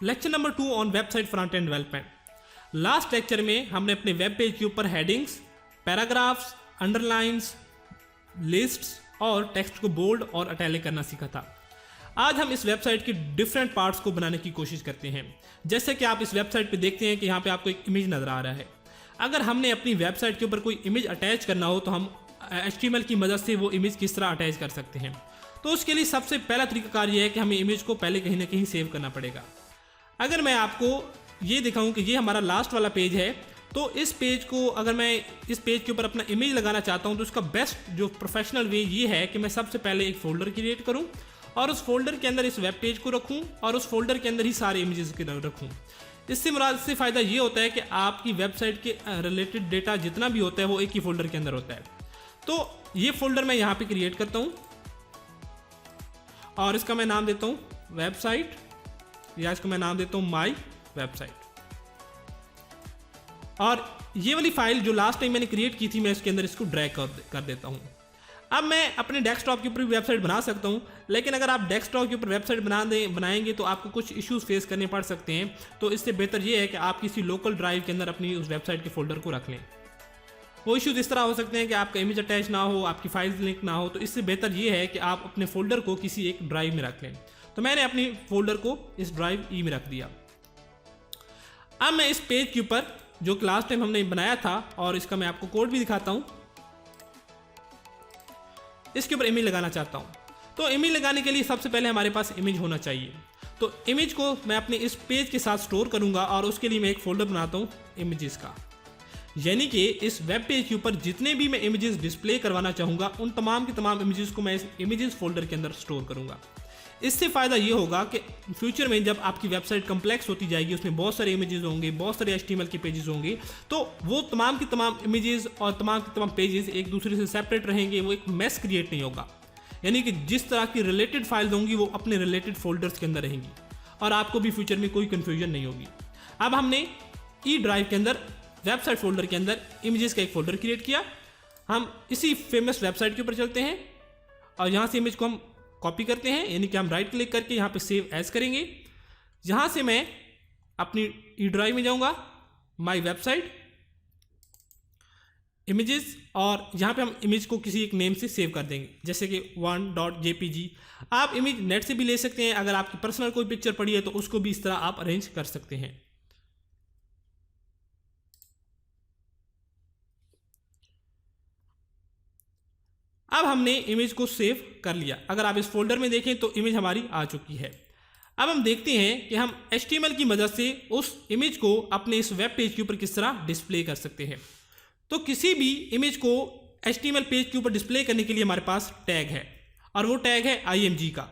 Lecture number 2 on website front end development. Last lecture में हमने अपने वेब पेज के ऊपर हेडिंग्स, पैराग्राफ्स, अंडरलाइंस, लिस्ट्स और टेक्स्ट को बोल्ड और इटैलिक करना सीखा था। आज हम इस वेबसाइट के डिफरेंट पार्ट्स को बनाने की कोशिश करते हैं। जैसे कि आप इस वेबसाइट पे देखते हैं कि यहाँ पे आपको एक इमेज नज़र आ रहा है। अगर हमने अपनी वेबसाइट के ऊपर कोई इमेज अटैच करना हो तो हम HTML की मदद से वो इमेज किस तरह अटैच कर सकते हैं। तो उसके लिए सबसे पहला तरीकाकार ये है कि हमें इमेज को पहले कहीं ना कहीं सेव करना पड़ेगा। अगर मैं आपको ये दिखाऊं कि ये हमारा लास्ट वाला पेज है, तो इस पेज को अगर मैं इस पेज के ऊपर अपना इमेज लगाना चाहता हूं तो उसका बेस्ट जो प्रोफेशनल वे ये है कि मैं सबसे पहले एक फोल्डर क्रिएट करूं और उस फोल्डर के अंदर इस वेब पेज को रखूं और उस फोल्डर के अंदर ही सारे इमेजेस के रखूं। इससे फ़ायदा ये होता है कि आपकी वेबसाइट के रिलेटेड डेटा जितना भी होता है वो एक ही फोल्डर के अंदर होता है। तो ये फोल्डर मैं यहाँ पे क्रिएट करता हूँ और इसका मैं नाम देता हूँ वेबसाइट, या इसको मैं नाम देता हूँ माई वेबसाइट। और ये वाली फाइल जो लास्ट टाइम मैंने क्रिएट की थी मैं इसके अंदर इसको ड्रैग कर देता हूँ। अब मैं अपने डेस्कटॉप के ऊपर भी वेबसाइट बना सकता हूँ, लेकिन अगर आप डेस्कटॉप के ऊपर वेबसाइट बनाएंगे तो आपको कुछ इश्यूज फेस करने पड़ सकते हैं। तो इससे बेहतर ये है कि आप किसी लोकल ड्राइव के अंदर अपनी उस वेबसाइट के फोल्डर को रख लें। वो इश्यूज इस तरह हो सकते हैं कि आपका इमेज अटैच ना हो, आपकी फाइल्स लिंक ना हो, तो इससे बेहतर ये है कि आप अपने फोल्डर को किसी एक ड्राइव में रख लें। तो मैंने अपनी फोल्डर को इस ड्राइव ई में रख दिया। अब मैं इस पेज के ऊपर जो लास्ट टाइम हमने बनाया था, और इसका मैं आपको कोड भी दिखाता हूं, इसके ऊपर इमेज लगाना चाहता हूं। तो इमेज लगाने के लिए सबसे पहले हमारे पास इमेज होना चाहिए। तो इमेज को मैं अपने इस पेज के साथ स्टोर करूंगा और उसके लिए मैं एक फोल्डर बनाता हूं इमेजेस का। यानी कि इस वेब पेज के ऊपर जितने भी मैं इमेजेस डिस्प्ले करवाना चाहूँगा उन तमाम की तमाम इमेजेस को मैं इस इमेजेस फोल्डर के अंदर स्टोर करूँगा। इससे फ़ायदा ये होगा कि फ्यूचर में जब आपकी वेबसाइट कम्प्लेक्स होती जाएगी, उसमें बहुत सारे इमेजेस होंगे, बहुत सारे HTML के पेजेस होंगे, तो वो तमाम की तमाम इमेजेस और तमाम के तमाम पेजेस एक दूसरे से सेपरेट रहेंगे, वो एक मेस क्रिएट नहीं होगा। यानी कि जिस तरह की रिलेटेड फाइल्स होंगी वो अपने रिलेटेड फोल्डर्स के अंदर रहेंगी और आपको भी फ्यूचर में कोई कन्फ्यूजन नहीं होगी। अब हमने ई ड्राइव के अंदर वेबसाइट फोल्डर के अंदर इमेजेस का एक फोल्डर क्रिएट किया। हम इसी फेमस वेबसाइट के ऊपर चलते हैं और यहाँ से इमेज को हम कॉपी करते हैं, यानी कि हम राइट क्लिक करके यहाँ पे सेव एज करेंगे। यहाँ से मैं अपनी ई ड्राइव में जाऊँगा, माई वेबसाइट, इमेजेस, और यहाँ पे हम इमेज को किसी एक नेम से सेव कर देंगे, जैसे कि 1.jpg। आप इमेज नेट से भी ले सकते हैं। अगर आपकी पर्सनल कोई पिक्चर पड़ी है तो उसको भी इस तरह आप अरेंज कर सकते हैं। अब हमने इमेज को सेव कर लिया। अगर आप इस फोल्डर में देखें तो इमेज हमारी आ चुकी है। अब हम देखते हैं कि हम HTML की मदद से उस इमेज को अपने इस वेब पेज के ऊपर किस तरह डिस्प्ले कर सकते हैं। तो किसी भी इमेज को HTML पेज के ऊपर डिस्प्ले करने के लिए हमारे पास टैग है, और वो टैग है IMG का।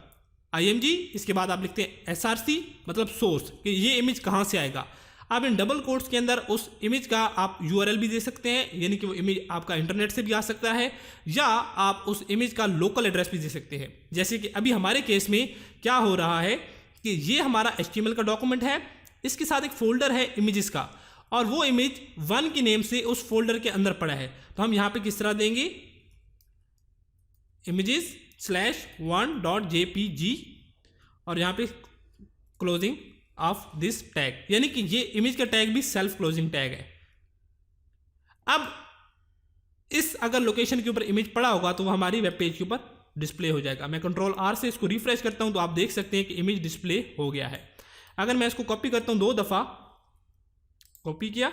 IMG, इसके बाद आप लिखते हैं SRC, मतलब सोर्स, कि ये इमेज कहाँ से आएगा। आप इन डबल कोट्स के अंदर उस इमेज का आप URL भी दे सकते हैं, यानी कि वो इमेज आपका इंटरनेट से भी आ सकता है, या आप उस इमेज का लोकल एड्रेस भी दे सकते हैं। जैसे कि अभी हमारे केस में क्या हो रहा है कि ये हमारा HTML का डॉक्यूमेंट है, इसके साथ एक फोल्डर है इमेजेस का, और वो इमेज 1 की नेम से उस फोल्डर के अंदर पड़ा है। तो हम यहाँ पे किस तरह देंगे, images/1.jpg, और यहाँ पे क्लोजिंग ऑफ दिस टैग, यानी कि ये इमेज का टैग भी सेल्फ क्लोजिंग टैग है। अब इस अगर लोकेशन के ऊपर इमेज पड़ा होगा तो वो हमारी वेब पेज के ऊपर डिस्प्ले हो जाएगा। मैं Ctrl+R से इसको रिफ्रेश करता हूं तो आप देख सकते हैं कि इमेज डिस्प्ले हो गया है। अगर मैं इसको कॉपी करता हूं, 2 दफ़ा कॉपी किया,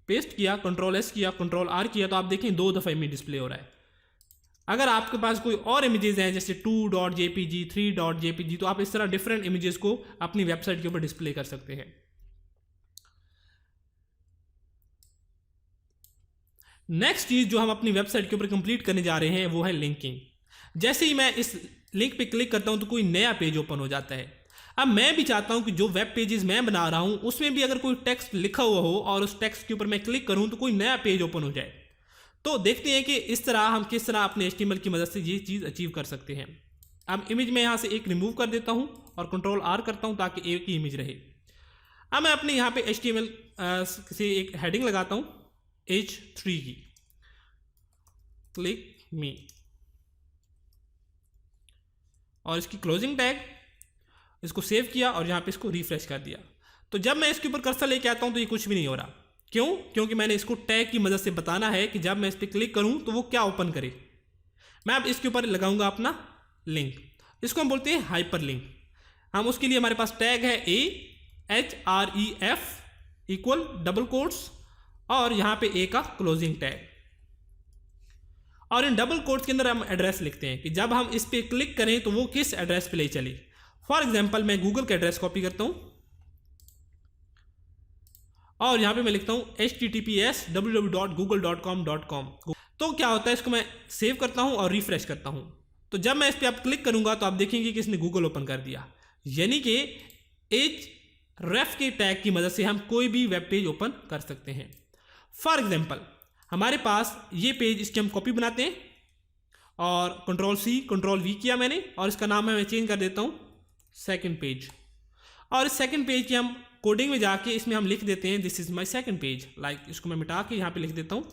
पेस्ट किया, Ctrl+S किया, Ctrl+R किया, तो आप देखें 2 दफ़ा इमेज डिस्प्ले हो रहा है। अगर आपके पास कोई और इमेजेस हैं जैसे 2.jpg, 3.jpg, तो आप इस तरह डिफरेंट इमेजेस को अपनी वेबसाइट के ऊपर डिस्प्ले कर सकते हैं। नेक्स्ट चीज जो हम अपनी वेबसाइट के ऊपर कंप्लीट करने जा रहे हैं वो है लिंकिंग। जैसे ही मैं इस लिंक पे क्लिक करता हूं तो कोई नया पेज ओपन हो जाता है। अब मैं भी चाहता हूं कि जो वेब पेजेस मैं बना रहा हूं उसमें भी अगर कोई टेक्स्ट लिखा हुआ हो और उस टेक्स्ट के ऊपर मैं क्लिक करूं तो कोई नया पेज ओपन हो जाए। तो देखते हैं कि इस तरह हम किस तरह अपने HTML की मदद से ये चीज़ अचीव कर सकते हैं। अब इमेज में यहाँ से एक रिमूव कर देता हूँ और Ctrl+R करता हूँ ताकि एक ही इमेज रहे। अब मैं अपने यहाँ पे HTML से एक हेडिंग लगाता हूँ H3 की, क्लिक मी, और इसकी क्लोजिंग टैग, इसको सेव किया और यहाँ पे इसको रिफ्रेश कर दिया। तो जब मैं इसके ऊपर कर्सर लेके आता हूँ तो ये कुछ भी नहीं हो रहा। क्यों? क्योंकि मैंने इसको टैग की मदद से बताना है कि जब मैं इस पर क्लिक करूँ तो वो क्या ओपन करे। मैं अब इसके ऊपर लगाऊंगा अपना लिंक, इसको हम बोलते हैं हाइपर लिंक। हम उसके लिए हमारे पास टैग है AHREF इक्वल डबल कोट्स और यहाँ पे A का क्लोजिंग टैग, और इन डबल कोट्स के अंदर हम एड्रेस लिखते हैं कि जब हम इस पर क्लिक करें तो वो किस एड्रेस पे ले चले। फॉर एग्जाम्पल मैं गूगल का एड्रेस कॉपी करता हूँ और यहाँ पे मैं लिखता हूँ https://www.google.com.com। तो क्या होता है, इसको मैं सेव करता हूँ और रिफ्रेश करता हूँ। तो जब मैं इस पर आप क्लिक करूँगा तो आप देखेंगे कि इसने गूगल ओपन कर दिया। यानी कि href के टैग की मदद से हम कोई भी वेब पेज ओपन कर सकते हैं। फॉर एग्जाम्पल हमारे पास ये पेज, इसकी हम कॉपी बनाते हैं और Ctrl+C Ctrl+V किया मैंने, और इसका नाम मैं चेंज कर देता हूँ सेकंड पेज। और इस सेकंड पेज की हम कोडिंग में जाके इसमें हम लिख देते हैं this is my second page. Like इसको मैं मिटा के यहाँ पे लिख देता हूँ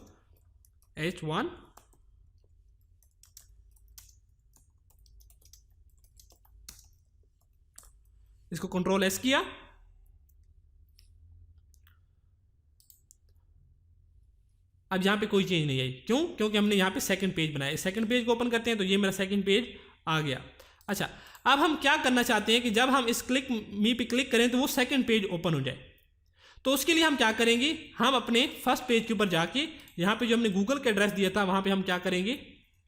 H1 इसको Ctrl+S किया। अब यहाँ पे कोई चेंज नहीं आई। क्यों? क्योंकि हमने यहाँ पे सेकंड पेज बनाया। सेकंड पेज को ओपन करते हैं तो ये मेरा सेकंड पेज आ गया। अच्छा, अब हम क्या करना चाहते हैं कि जब हम इस क्लिक मी पे क्लिक करें तो वो सेकंड पेज ओपन हो जाए। तो उसके लिए हम क्या करेंगे, हम अपने फर्स्ट पेज के ऊपर जाके यहाँ पे जो हमने गूगल का एड्रेस दिया था वहाँ पे हम क्या करेंगे,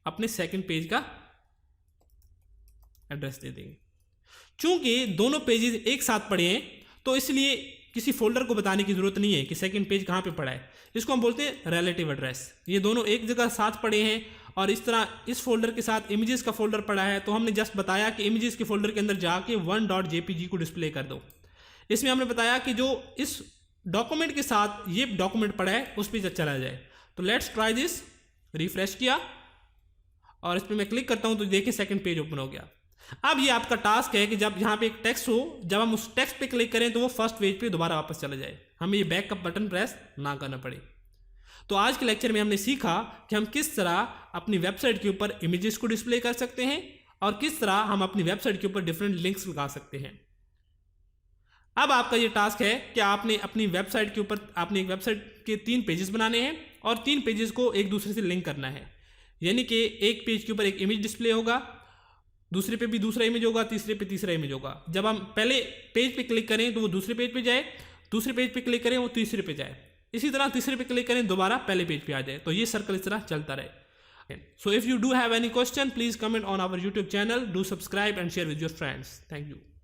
अपने सेकंड पेज का एड्रेस दे देंगे। चूंकि दोनों पेजेस एक साथ पड़े हैं तो इसलिए किसी फोल्डर को बताने की जरूरत नहीं है कि सेकंड पेज कहाँ पे पड़ा है। इसको हम बोलते हैं रिलेटिव एड्रेस। ये दोनों एक जगह साथ पड़े हैं और इस तरह इस फोल्डर के साथ इमेजेस का फोल्डर पड़ा है, तो हमने जस्ट बताया कि इमेजेस के फोल्डर के अंदर जाके 1.jpg को डिस्प्ले कर दो। इसमें हमने बताया कि जो इस डॉक्यूमेंट के साथ ये डॉक्यूमेंट पड़ा है उस पर चला जाए। तो लेट्स ट्राई दिस। रिफ्रेश किया और इस पर मैं क्लिक करता हूँ तो देखिए सेकंड पेज ओपन हो गया। अब ये आपका टास्क है कि जब यहाँ पे एक टेक्स्ट हो, जब हम उस टेक्स्ट पे क्लिक करें तो वो फर्स्ट पेज पे दोबारा वापस चला जाए, हमें ये बैक का बटन प्रेस ना करना पड़े। तो आज के लेक्चर में हमने सीखा कि हम किस तरह अपनी वेबसाइट के ऊपर इमेजेस को डिस्प्ले कर सकते हैं और किस तरह हम अपनी वेबसाइट के ऊपर डिफरेंट लिंक्स लगा सकते हैं। अब आपका ये टास्क है कि आपने अपनी वेबसाइट के ऊपर आपने एक वेबसाइट के 3 पेजेस बनाने हैं और 3 पेजेस को एक दूसरे से लिंक करना है। यानी कि एक पेज के ऊपर एक इमेज डिस्प्ले होगा, दूसरे पे भी दूसरा इमेज होगा, तीसरे पे तीसरा इमेज होगा। जब हम पहले पेज पे क्लिक करें तो वो दूसरे पेज पे जाए, दूसरे पेज पे क्लिक करें वो तीसरे पे जाए, इसी तरह तीसरे पे क्लिक करें दोबारा पहले पेज पे आ जाए। तो ये सर्कल इस तरह चलता रहे। So if you do have any question, please comment on our YouTube channel, do subscribe and share with your friends. Thank you.